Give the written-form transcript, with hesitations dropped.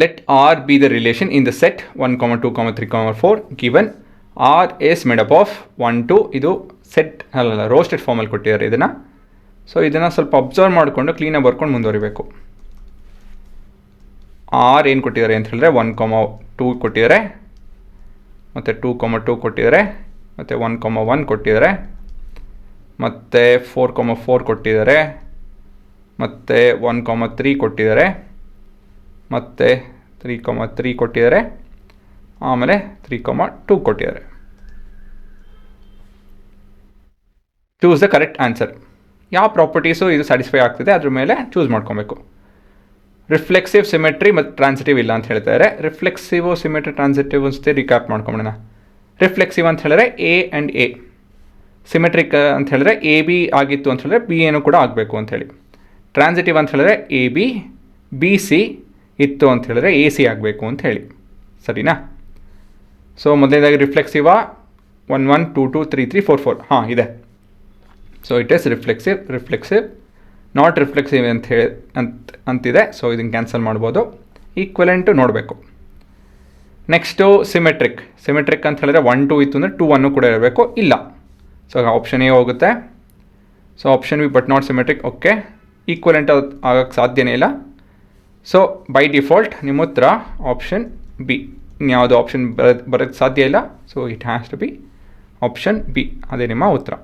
Let R be the relation in the set 1, 2, 3, 4 given R is made up of 1, 2 ಇದು set ಅಲ್ಲ roasted ಫಾರ್ಮಲ್ಲಿ ಕೊಟ್ಟಿದ್ದಾರೆ ಇದನ್ನು. So ಇದನ್ನು ಸ್ವಲ್ಪ ಅಬ್ಸರ್ವ್ ಮಾಡಿಕೊಂಡು ಕ್ಲೀನಾಗಿ ಬರ್ಕೊಂಡು ಮುಂದುವರಿಬೇಕು. ಆರ್ ಏನು ಕೊಟ್ಟಿದ್ದಾರೆ ಅಂತ ಹೇಳಿದ್ರೆ 1, 2 ಕೊಟ್ಟಿದ್ದಾರೆ, ಮತ್ತು 2, 2 ಕೊಟ್ಟಿದ್ದಾರೆ, ಮತ್ತು 1, 1 ಕೊಟ್ಟಿದ್ದಾರೆ, ಮತ್ತು 4, 4 ಕೊಟ್ಟಿದ್ದಾರೆ, ಮತ್ತು 1, 3 ಕೊಟ್ಟಿದ್ದಾರೆ, ಮತ್ತು 3, 3 ಕೊಟ್ಟಿದ್ದಾರೆ, ಆಮೇಲೆ 3, 2 ಕೊಟ್ಟಿದ್ದಾರೆ. Choose the correct answer. ಯಾವ ಪ್ರಾಪರ್ಟೀಸು ಇದು ಸ್ಯಾಟಿಸ್ಫೈ ಆಗ್ತಿದೆ ಅದ್ರ ಮೇಲೆ ಚೂಸ್ ಮಾಡ್ಕೊಬೇಕು. ರಿಫ್ಲೆಕ್ಸಿವ್, ಸಿಮೆಟ್ರಿ ಮತ್ತು ಟ್ರಾನ್ಸಿಟಿವ್ ಇಲ್ಲ ಅಂತ ಹೇಳ್ತಾರೆ. ರಿಫ್ಲೆಕ್ಸಿವ್, ಸಿಮೆಟ್ರಿ, ಟ್ರಾನ್ಸಿಟಿವ್ ಅನ್ಸುತ್ತೆ. ರಿಕ್ಯಾಪ್ ಮಾಡ್ಕೊಂಬಿಡೋಣ. ರಿಫ್ಲೆಕ್ಸಿವ್ ಅಂತ ಹೇಳಿದ್ರೆ ಎ ಆ್ಯಂಡ್ ಎ, ಸಿಮೆಟ್ರಿಕ್ ಅಂತ ಹೇಳಿದ್ರೆ ಎ ಬಿ ಆಗಿತ್ತು ಅಂತ ಹೇಳಿದ್ರೆ ಬಿ ಏನು ಕೂಡ ಆಗಬೇಕು ಅಂಥೇಳಿ. ಟ್ರಾನ್ಸಿಟಿವ್ ಅಂತ ಹೇಳಿದ್ರೆ ಎ ಬಿ ಬಿ ಸಿ ಇತ್ತು ಅಂತ ಹೇಳಿದ್ರೆ ಎ ಸಿ ಆಗಬೇಕು ಅಂತ ಹೇಳಿ. ಸರಿನಾ? ಸೊ ಮೊದಲನೇದಾಗಿ ರಿಫ್ಲೆಕ್ಸಿವಾ 1, 1, 2, 2, 3, 3, 4, 4 ಹಾಂ ಇದೆ. So it is reflexive not reflexive ಅಂತಿದೆ. ಸೊ ಇದನ್ನು ಕ್ಯಾನ್ಸಲ್ ಮಾಡ್ಬೋದು. ಈಕ್ವಲೆಂಟು ನೋಡಬೇಕು. ನೆಕ್ಸ್ಟು ಸಿಮೆಟ್ರಿಕ್ ಅಂತ ಹೇಳಿದ್ರೆ 1, 2 ಇತ್ತು ಅಂದರೆ 2, 1 ಕೂಡ ಇರಬೇಕು. ಇಲ್ಲ, ಸೊ ಆಪ್ಷನ್ ಎ ಹೋಗುತ್ತೆ. So option B but not symmetric. Okay, equivalent ಆಗೋಕ್ಕೆ ಸಾಧ್ಯನೇ ಇಲ್ಲ. ಸೊ ಬೈ ಡಿಫಾಲ್ಟ್ ನಿಮ್ಮ ಉತ್ತರ ಆಪ್ಷನ್ ಬಿ. ಇನ್ಯಾವುದು ಆಪ್ಷನ್ ಬರೋಕ್ಕೆ ಸಾಧ್ಯ ಇಲ್ಲ. So it has to be option b. ಅದೇ ನಿಮ್ಮ ಉತ್ತರ.